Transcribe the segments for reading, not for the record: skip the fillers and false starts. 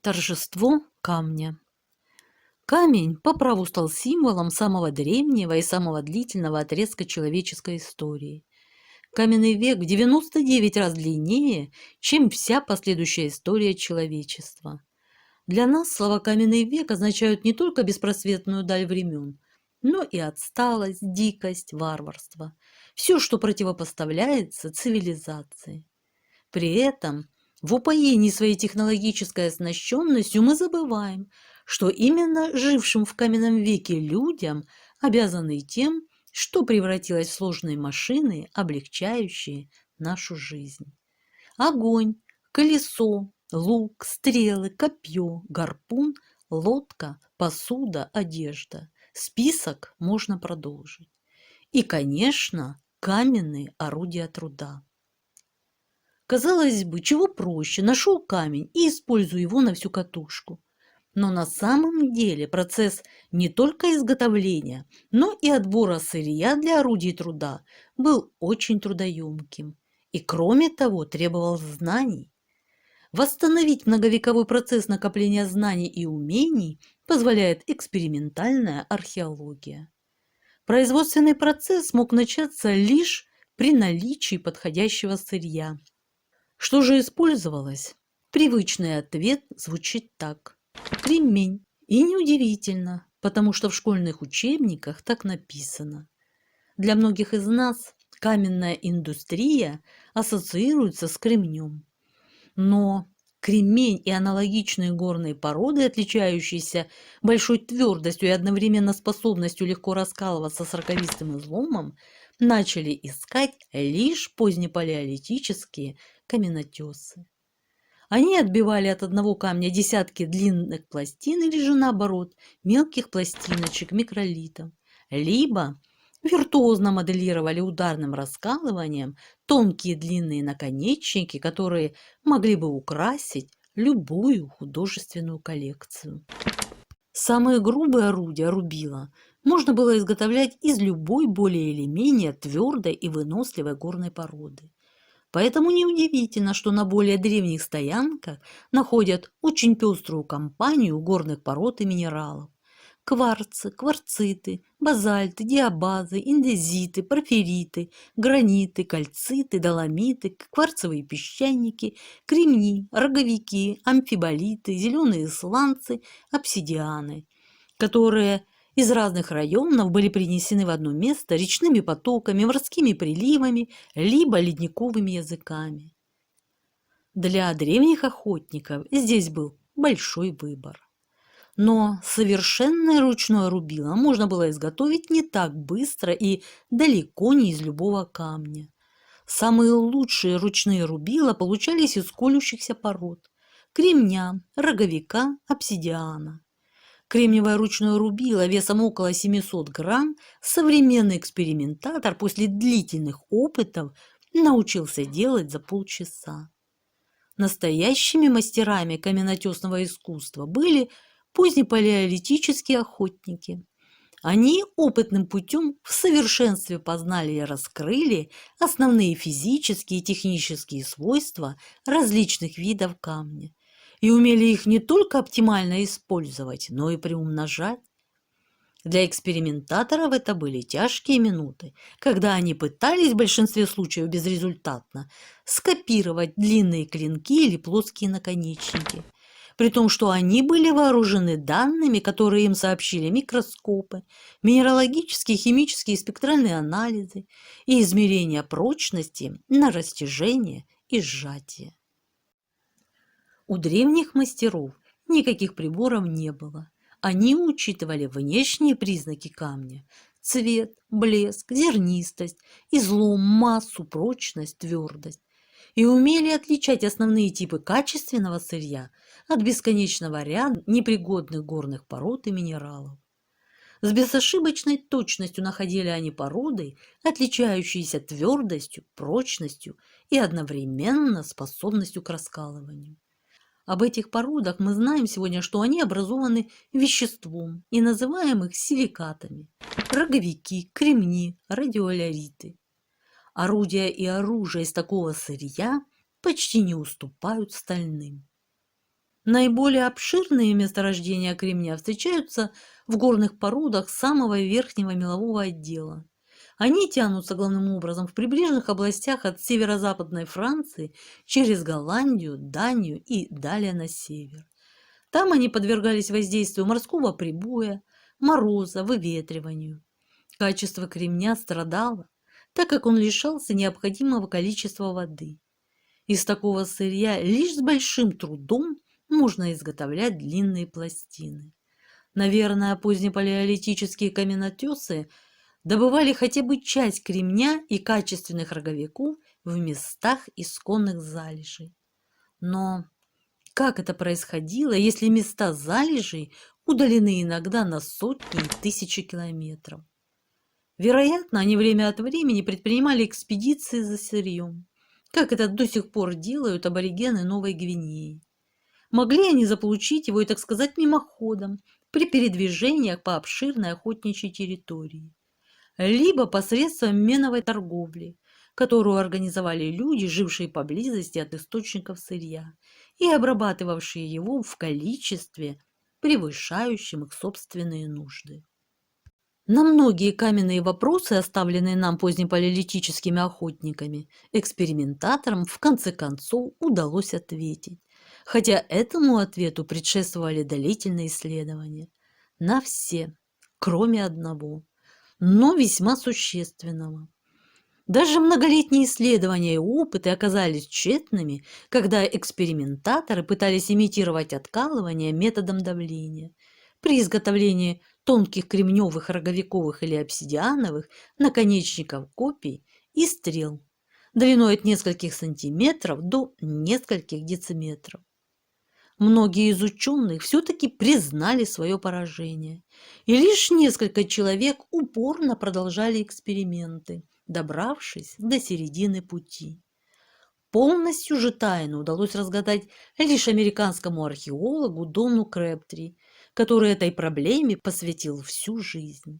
Торжество камня. Камень по праву стал символом самого древнего и самого длительного отрезка человеческой истории. Каменный век в 99 раз длиннее, чем вся последующая история человечества. Для нас слова «каменный век» означают не только беспросветную даль времен, но и отсталость, дикость, варварство. Все, что противопоставляется цивилизации. При этом в упоении своей технологической оснащенностью мы забываем, что именно жившим в каменном веке людям обязаны тем, что превратилось в сложные машины, облегчающие нашу жизнь. Огонь, колесо, лук, стрелы, копье, гарпун, лодка, посуда, одежда. Список можно продолжить. И, конечно, каменные орудия труда. Казалось бы, чего проще, нашел камень и использую его на всю катушку. Но на самом деле процесс не только изготовления, но и отбора сырья для орудий труда был очень трудоемким и, кроме того, требовал знаний. Восстановить многовековой процесс накопления знаний и умений позволяет экспериментальная археология. Производственный процесс мог начаться лишь при наличии подходящего сырья. Что же использовалось? Привычный ответ звучит так. Кремень. И неудивительно, потому что в школьных учебниках так написано. Для многих из нас каменная индустрия ассоциируется с кремнем. Но кремень и аналогичные горные породы, отличающиеся большой твердостью и одновременно способностью легко раскалываться с роковистым изломом, начали искать лишь позднепалеолитические каменотесы. Они отбивали от одного камня десятки длинных пластин или же наоборот мелких пластиночек микролитов, либо виртуозно моделировали ударным раскалыванием тонкие длинные наконечники, которые могли бы украсить любую художественную коллекцию. Самые грубые орудия рубила можно было изготовлять из любой более или менее твердой и выносливой горной породы. Поэтому неудивительно, что на более древних стоянках находят очень пеструю компанию горных пород и минералов. Кварцы, кварциты, базальты, диабазы, индезиты, порфириты, граниты, кальциты, доломиты, кварцевые песчаники, кремни, роговики, амфиболиты, зеленые сланцы, обсидианы, которые из разных районов были принесены в одно место речными потоками, морскими приливами, либо ледниковыми языками. Для древних охотников здесь был большой выбор. Но совершенное ручное рубило можно было изготовить не так быстро и далеко не из любого камня. Самые лучшие ручные рубила получались из колющихся пород – кремня, роговика, обсидиана. Кремниевое ручное рубило весом около 700 грамм современный экспериментатор после длительных опытов научился делать за полчаса. Настоящими мастерами каменотесного искусства были позднепалеолитические охотники. Они опытным путем в совершенстве познали и раскрыли основные физические и технические свойства различных видов камня и умели их не только оптимально использовать, но и приумножать. Для экспериментаторов это были тяжкие минуты, когда они пытались в большинстве случаев безрезультатно скопировать длинные клинки или плоские наконечники, при том, что они были вооружены данными, которые им сообщили микроскопы, минералогические, химические и спектральные анализы и измерения прочности на растяжение и сжатие. У древних мастеров никаких приборов не было. Они учитывали внешние признаки камня – цвет, блеск, зернистость, излом, массу, прочность, твердость и умели отличать основные типы качественного сырья от бесконечного ряда непригодных горных пород и минералов. С безошибочной точностью находили они породы, отличающиеся твердостью, прочностью и одновременно способностью к раскалыванию. Об этих породах мы знаем сегодня, что они образованы веществом и называем их силикатами. Роговики, кремни, радиолариты. Орудия и оружие из такого сырья почти не уступают стальным. Наиболее обширные месторождения кремня встречаются в горных породах самого верхнего мелового отдела. Они тянутся главным образом в прибрежных областях от северо-западной Франции через Голландию, Данию и далее на север. Там они подвергались воздействию морского прибоя, мороза, выветриванию. Качество кремня страдало, так как он лишался необходимого количества воды. Из такого сырья лишь с большим трудом можно изготовлять длинные пластины. Наверное, позднепалеолитические каменотесы добывали хотя бы часть кремня и качественных роговиков в местах исконных залежей. Но как это происходило, если места залежей удалены иногда на сотни и тысячи километров? Вероятно, они время от времени предпринимали экспедиции за сырьем, как это до сих пор делают аборигены Новой Гвинеи. Могли они заполучить его и, так сказать, мимоходом при передвижениях по обширной охотничьей территории, либо посредством меновой торговли, которую организовали люди, жившие поблизости от источников сырья и обрабатывавшие его в количестве, превышающем их собственные нужды. На многие каменные вопросы, оставленные нам позднепалеолитическими охотниками, экспериментаторам в конце концов удалось ответить, хотя этому ответу предшествовали длительные исследования. На все, кроме одного, но весьма существенного. Даже многолетние исследования и опыты оказались тщетными, когда экспериментаторы пытались имитировать откалывание методом давления. При изготовлении тонких кремневых, роговиковых или обсидиановых наконечников копий и стрел длиной от нескольких сантиметров до нескольких дециметров. Многие из ученых все-таки признали свое поражение, и лишь несколько человек упорно продолжали эксперименты, добравшись до середины пути. Полностью же тайну удалось разгадать лишь американскому археологу Дону Крэбтри, который этой проблеме посвятил всю жизнь.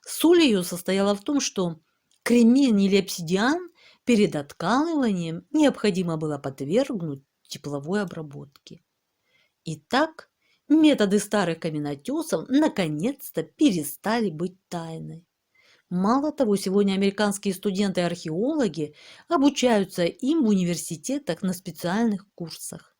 Соль ее состояла в том, что кремень или обсидиан перед откалыванием необходимо было подвергнуть тепловой обработке. Итак, методы старых каменотесов наконец-то перестали быть тайной. Мало того, сегодня американские студенты-археологи обучаются им в университетах на специальных курсах.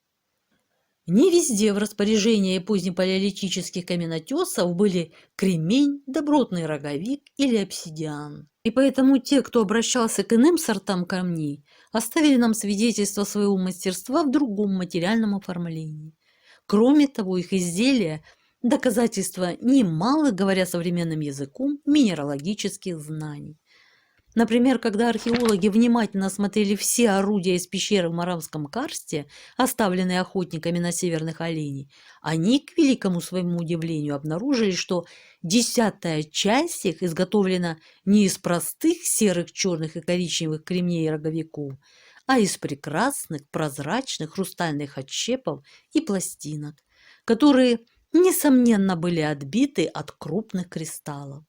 Не везде в распоряжении позднепалеолитических каменотесов были кремень, добротный роговик или обсидиан. И поэтому те, кто обращался к иным сортам камней, оставили нам свидетельство своего мастерства в другом материальном оформлении. Кроме того, их изделия – доказательства немалых, говоря современным языком, минералогических знаний. Например, когда археологи внимательно осмотрели все орудия из пещеры в Моравском карсте, оставленные охотниками на северных оленей, они, к великому своему удивлению, обнаружили, что 10-я часть их изготовлена не из простых серых, черных и коричневых кремней и роговиков, а из прекрасных прозрачных хрустальных отщепов и пластинок, которые, несомненно, были отбиты от крупных кристаллов.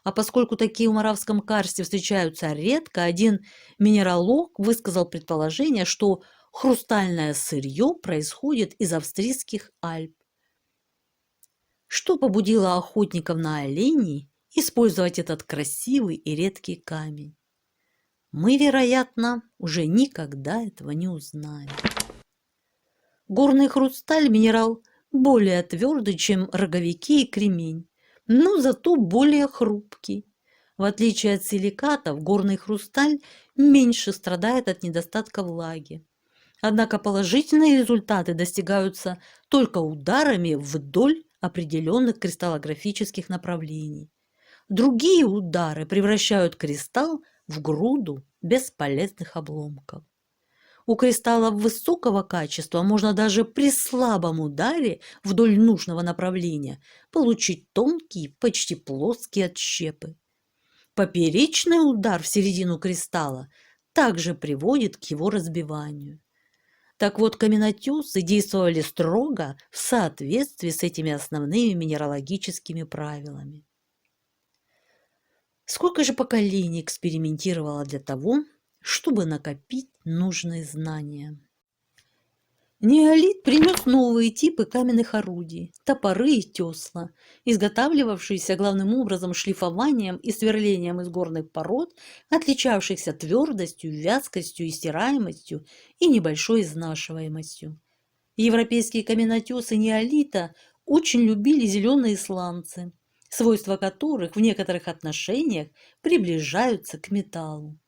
А поскольку такие в Моравском карсте встречаются редко, один минералог высказал предположение, что хрустальное сырье происходит из австрийских Альп, что побудило охотников на оленей использовать этот красивый и редкий камень. Мы, вероятно, уже никогда этого не узнаем. Горный хрусталь – минерал более твердый, чем роговики и кремень, но зато более хрупкий. В отличие от силикатов, горный хрусталь меньше страдает от недостатка влаги. Однако положительные результаты достигаются только ударами вдоль определенных кристаллографических направлений. Другие удары превращают кристалл в груду бесполезных обломков. У кристаллов высокого качества можно даже при слабом ударе вдоль нужного направления получить тонкие, почти плоские отщепы. Поперечный удар в середину кристалла также приводит к его разбиванию. Так вот, каменотесы действовали строго в соответствии с этими основными минералогическими правилами. Сколько же поколений экспериментировало для того, чтобы накопить нужные знания? Неолит принес новые типы каменных орудий – топоры и тесла, изготавливавшиеся главным образом шлифованием и сверлением из горных пород, отличавшихся твердостью, вязкостью и стираемостью и небольшой изнашиваемостью. Европейские каменотесы неолита очень любили зеленые сланцы, свойства которых в некоторых отношениях приближаются к металлу.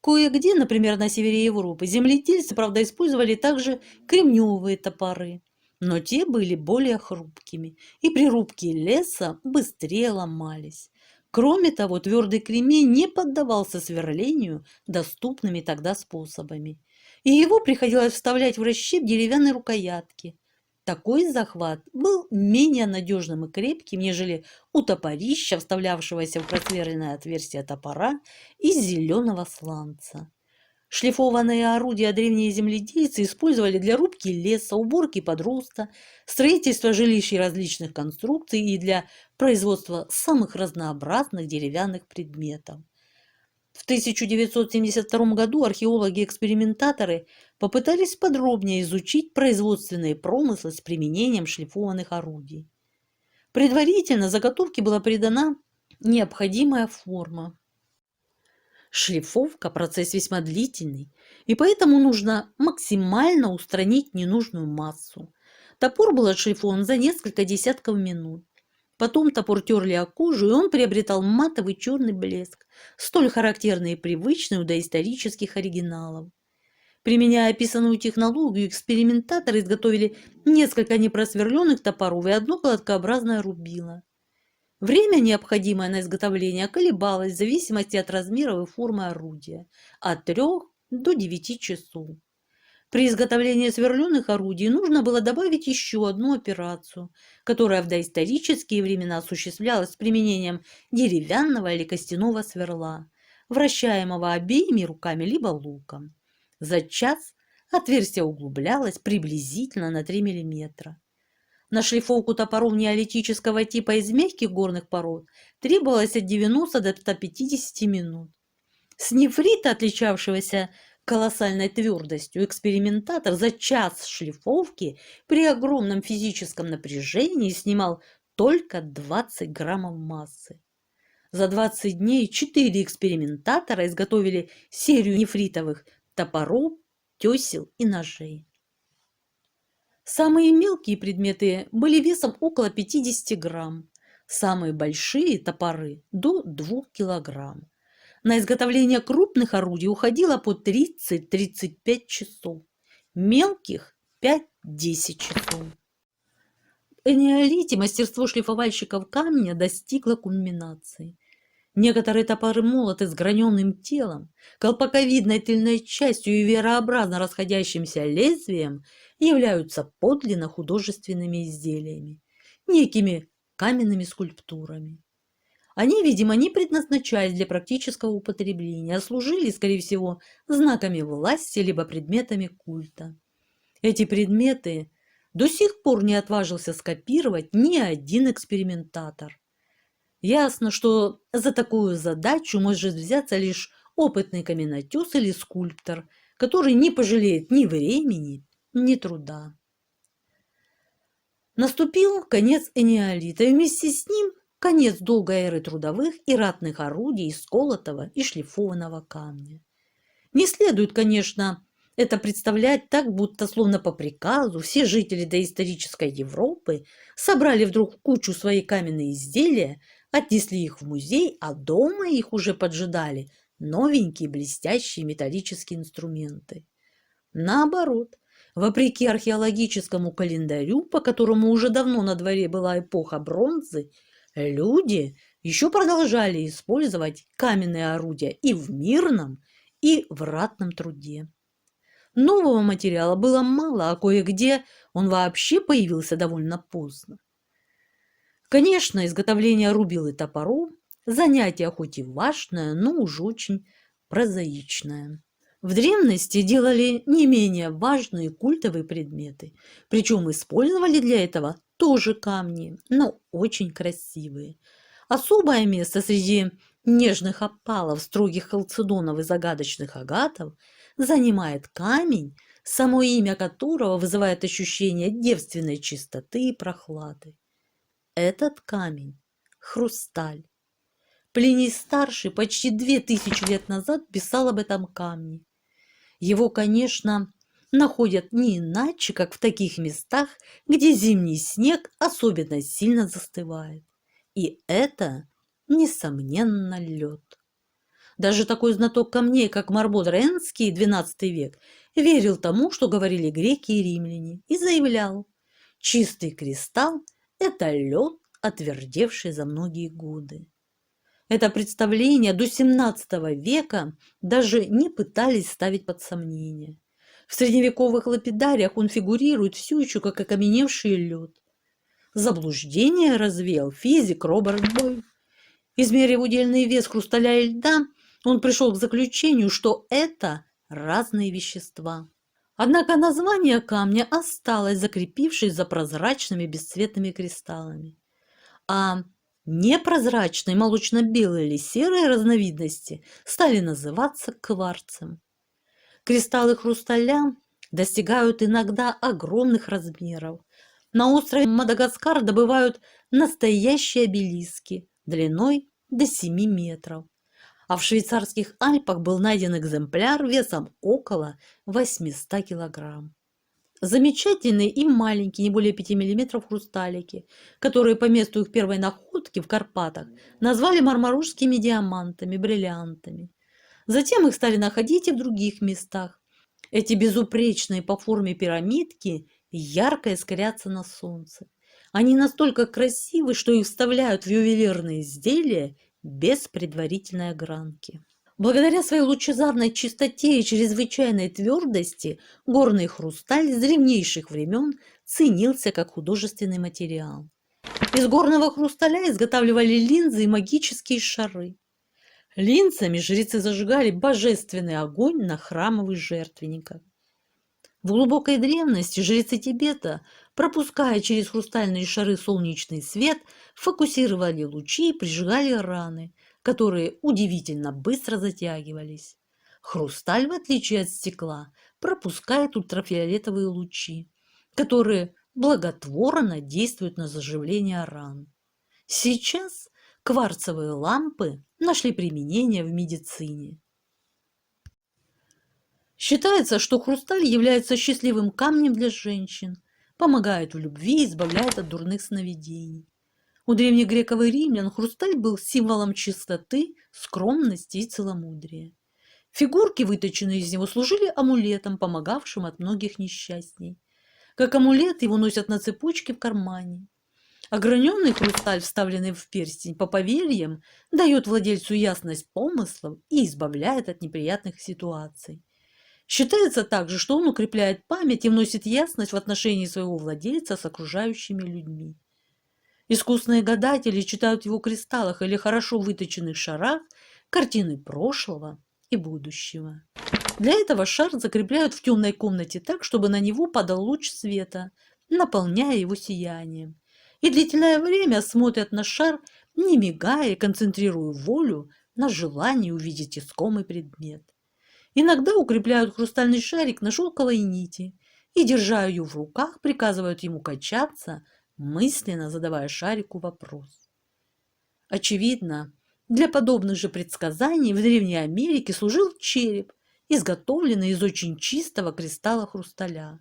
Кое-где, например, на севере Европы, земледельцы, правда, использовали также кремневые топоры, но те были более хрупкими и при рубке леса быстрее ломались. Кроме того, твердый кремень не поддавался сверлению доступными тогда способами, и его приходилось вставлять в расщеп деревянной рукоятки. Такой захват был менее надежным и крепким, нежели у топорища, вставлявшегося в просверленное отверстие топора из зеленого сланца. Шлифованные орудия древние земледельцы использовали для рубки леса, уборки подроста, строительства жилищ и различных конструкций и для производства самых разнообразных деревянных предметов. В 1972 году археологи-экспериментаторы попытались подробнее изучить производственные промыслы с применением шлифованных орудий. Предварительно заготовке была придана необходимая форма. Шлифовка – процесс весьма длительный, и поэтому нужно максимально устранить ненужную массу. Топор был отшлифован за несколько десятков минут. Потом топор терли о кожу, и он приобретал матовый черный блеск, столь характерный и привычный у доисторических оригиналов. Применяя описанную технологию, экспериментаторы изготовили несколько непросверленных топоров и одно кладкообразное рубило. Время, необходимое на изготовление, колебалось в зависимости от размеров и формы орудия – от 3 до 9 часов. При изготовлении сверленных орудий нужно было добавить еще одну операцию, которая в доисторические времена осуществлялась с применением деревянного или костяного сверла, вращаемого обеими руками либо луком. За час отверстие углублялось приблизительно на 3 мм. На шлифовку топоров неолитического типа из мягких горных пород требовалось от 90 до 150 минут. С нефрита, отличавшегося колоссальной твердостью, экспериментатор за час шлифовки при огромном физическом напряжении снимал только 20 граммов массы. За 20 дней 4 экспериментатора изготовили серию нефритовых топоров, тесел и ножей. Самые мелкие предметы были весом около 50 грамм, самые большие топоры до 2 килограмм. На изготовление крупных орудий уходило по 30-35 часов, мелких 5-10 часов. В неолите мастерство шлифовальщиков камня достигло кульминации. Некоторые топоры-молоты с граненым телом, колпаковидной тыльной частью и верообразно расходящимся лезвием являются подлинно художественными изделиями, некими каменными скульптурами. Они, видимо, не предназначались для практического употребления, а служили, скорее всего, знаками власти либо предметами культа. Эти предметы до сих пор не отважился скопировать ни один экспериментатор. Ясно, что за такую задачу может взяться лишь опытный каменотес или скульптор, который не пожалеет ни времени, ни труда. Наступил конец энеолита, и вместе с ним конец долгой эры трудовых и ратных орудий из колотого и шлифованного камня. Не следует, конечно, это представлять так, будто словно по приказу все жители доисторической Европы собрали вдруг в кучу свои каменные изделия, отнесли их в музей, а дома их уже поджидали новенькие блестящие металлические инструменты. Наоборот, вопреки археологическому календарю, по которому уже давно на дворе была эпоха бронзы, люди еще продолжали использовать каменные орудия и в мирном, и в ратном труде. Нового материала было мало, а кое-где он вообще появился довольно поздно. Конечно, изготовление рубил и топоров – занятие хоть и важное, но уж очень прозаичное. В древности делали не менее важные культовые предметы, причем использовали для этого тоже камни, но очень красивые. Особое место среди нежных опалов, строгих халцедонов и загадочных агатов занимает камень само имя которого вызывает ощущение девственной чистоты и прохлады. Этот камень – хрусталь. Плиний-старший почти 2000 лет назад писал об этом камне. Его, конечно, находят не иначе, как в таких местах, где зимний снег особенно сильно застывает. И это, несомненно, лед. Даже такой знаток камней, как Марбон Ренский, XII век, верил тому, что говорили греки и римляне, и заявлял: чистый кристалл – это лед, отвердевший за многие годы. Это представление до XVII века даже не пытались ставить под сомнение. В средневековых лапидариях он фигурирует все еще как окаменевший лед. Заблуждение развеял физик Роберт Бойль. Измерив удельный вес хрусталя и льда, он пришел к заключению, что это разные вещества. Однако название камня осталось, закрепившись за прозрачными бесцветными кристаллами. А непрозрачные молочно-белые или серые разновидности стали называться кварцем. Кристаллы хрусталя достигают иногда огромных размеров. На острове Мадагаскар добывают настоящие обелиски длиной до 7 метров. А в швейцарских Альпах был найден экземпляр весом около 800 килограмм. Замечательные и маленькие, не более 5 миллиметров хрусталики, которые по месту их первой находки в Карпатах назвали мармаружскими диамантами, бриллиантами. Затем их стали находить и в других местах. Эти безупречные по форме пирамидки ярко искрятся на солнце. Они настолько красивы, что их вставляют в ювелирные изделия без предварительной огранки. Благодаря своей лучезарной чистоте и чрезвычайной твердости горный хрусталь с древнейших времен ценился как художественный материал. Из горного хрусталя изготавливали линзы и магические шары. Линзами жрецы зажигали божественный огонь на храмовых жертвенниках. В глубокой древности жрецы Тибета, пропуская через хрустальные шары солнечный свет, фокусировали лучи и прижигали раны, которые удивительно быстро затягивались. Хрусталь, в отличие от стекла, пропускает ультрафиолетовые лучи, которые благотворно действуют на заживление ран. Сейчас кварцевые лампы нашли применение в медицине. Считается, что хрусталь является счастливым камнем для женщин, помогает в любви и избавляет от дурных сновидений. У древних греков и римлян хрусталь был символом чистоты, скромности и целомудрия. Фигурки, выточенные из него, служили амулетом, помогавшим от многих несчастий. Как амулет его носят на цепочке в кармане. Ограненный хрусталь, вставленный в перстень, по поверьям, дает владельцу ясность помыслов и избавляет от неприятных ситуаций. Считается также, что он укрепляет память и вносит ясность в отношении своего владельца с окружающими людьми. Искусные гадатели читают в его кристаллах или хорошо выточенных шарах картины прошлого и будущего. Для этого шар закрепляют в темной комнате так, чтобы на него падал луч света, наполняя его сиянием. И длительное время смотрят на шар, не мигая и концентрируя волю на желании увидеть искомый предмет. Иногда укрепляют хрустальный шарик на шелковой нити и, держа ее в руках, приказывают ему качаться, мысленно задавая шарику вопрос. Очевидно, для подобных же предсказаний в Древней Америке служил череп, изготовленный из очень чистого кристалла хрусталя.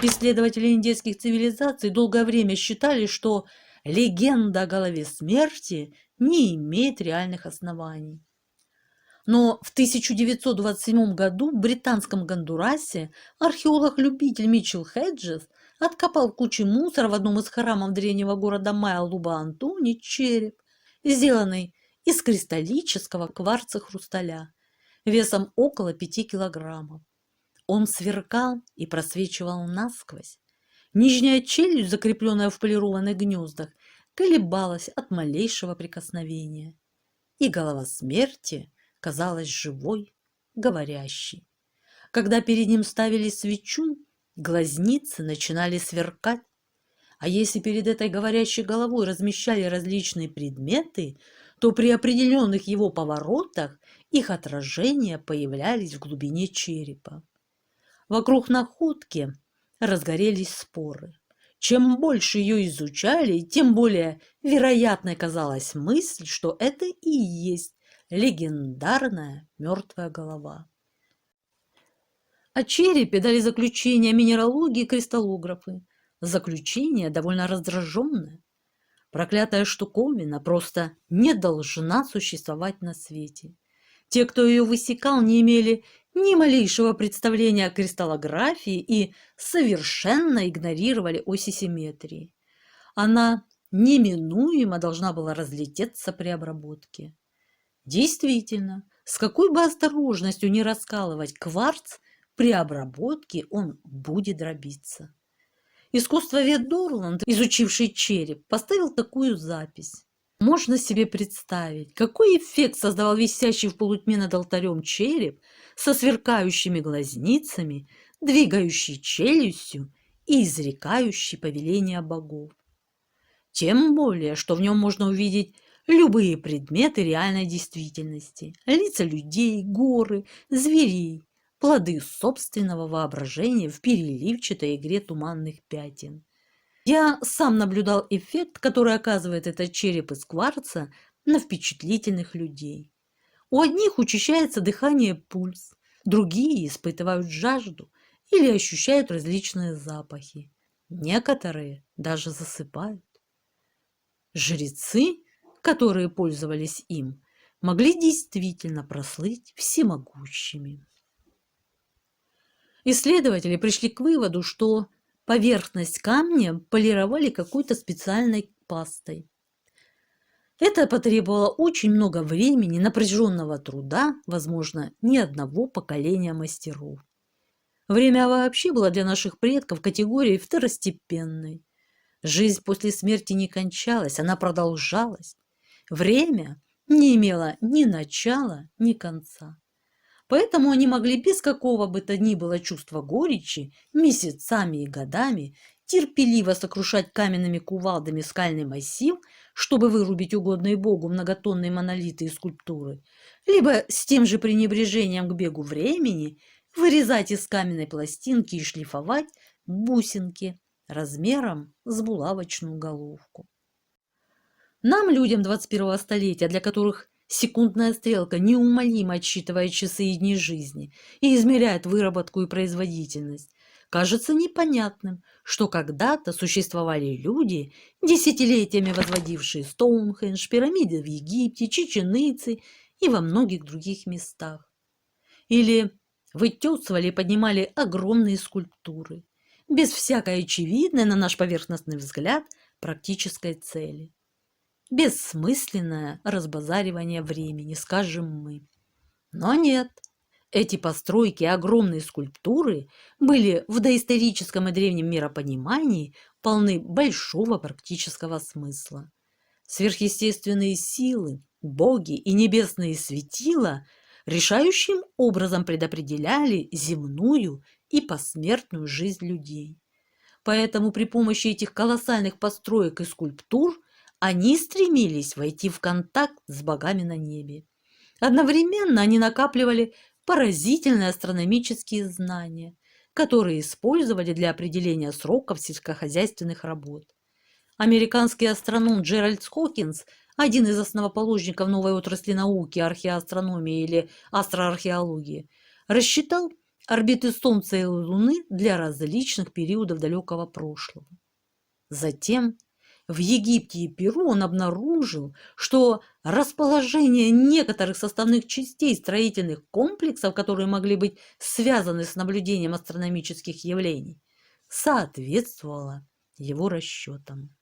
Исследователи индейских цивилизаций долгое время считали, что легенда о голове смерти не имеет реальных оснований. Но в 1927 году в британском Гондурасе археолог-любитель Митчелл Хеджес откопал в куче мусора в одном из храмов древнего города Майя-Луба-Антони череп, сделанный из кристаллического кварца-хрусталя, весом около 5 килограммов. Он сверкал и просвечивал насквозь. Нижняя челюсть, закрепленная в полированных гнездах, колебалась от малейшего прикосновения. И голова смерти казалась живой, говорящей. Когда перед ним ставили свечу, глазницы начинали сверкать. А если перед этой говорящей головой размещали различные предметы, то при определенных его поворотах их отражения появлялись в глубине черепа. Вокруг находки разгорелись споры. Чем больше ее изучали, тем более вероятной казалась мысль, что это и есть легендарная мертвая голова. О черепе дали заключение минералогии и кристаллографы. Заключение довольно раздраженное. Проклятая штуковина просто не должна существовать на свете. Те, кто ее высекал, не имели ни малейшего представления о кристаллографии и совершенно игнорировали оси симметрии. Она неминуемо должна была разлететься при обработке. Действительно, с какой бы осторожностью ни раскалывать кварц, при обработке он будет дробиться. Искусствовед Дорланд, изучивший череп, поставил такую запись. Можно себе представить, какой эффект создавал висящий в полутьме над алтарем череп со сверкающими глазницами, двигающий челюстью и изрекающий повеления богов. Тем более, что в нем можно увидеть любые предметы реальной действительности, лица людей, горы, зверей, плоды собственного воображения в переливчатой игре туманных пятен. Я сам наблюдал эффект, который оказывает этот череп из кварца на впечатлительных людей. У одних учащается дыхание, пульс, другие испытывают жажду или ощущают различные запахи. Некоторые даже засыпают. Жрецы, которые пользовались им, могли действительно прослыть всемогущими. Исследователи пришли к выводу, что поверхность камня полировали какой-то специальной пастой. Это потребовало очень много времени, напряженного труда, возможно, ни одного поколения мастеров. Время вообще было для наших предков категорией второстепенной. Жизнь после смерти не кончалась, она продолжалась. Время не имело ни начала, ни конца. Поэтому они могли без какого бы то ни было чувства горечи месяцами и годами терпеливо сокрушать каменными кувалдами скальный массив, чтобы вырубить угодные Богу многотонные монолиты и скульптуры, либо с тем же пренебрежением к бегу времени вырезать из каменной пластинки и шлифовать бусинки размером с булавочную головку. Нам, людям 21-го столетия, для которых секундная стрелка неумолимо отсчитывает часы и дни жизни и измеряет выработку и производительность, кажется непонятным, что когда-то существовали люди, десятилетиями возводившие Стоунхендж, пирамиды в Египте, Чичен Ицы и во многих других местах. Или вытесывали и поднимали огромные скульптуры, без всякой очевидной, на наш поверхностный взгляд, практической цели. Бессмысленное разбазаривание времени, скажем мы. Но нет, эти постройки, огромные скульптуры были в доисторическом и древнем миропонимании полны большого практического смысла. Сверхъестественные силы, боги и небесные светила решающим образом предопределяли земную и посмертную жизнь людей. Поэтому при помощи этих колоссальных построек и скульптур они стремились войти в контакт с богами на небе. Одновременно они накапливали поразительные астрономические знания, которые использовали для определения сроков сельскохозяйственных работ. Американский астроном Джеральд Хокинс, один из основоположников новой отрасли науки археоастрономии или астроархеологии, рассчитал орбиты Солнца и Луны для различных периодов далекого прошлого. Затем в Египте и Перу он обнаружил, что расположение некоторых составных частей строительных комплексов, которые могли быть связаны с наблюдением астрономических явлений, соответствовало его расчетам.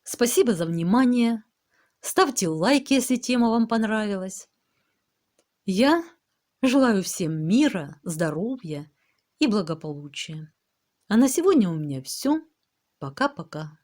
Спасибо за внимание. Ставьте лайк, если тема вам понравилась. Я желаю всем мира, здоровья и благополучия. А на сегодня у меня все. Пока-пока.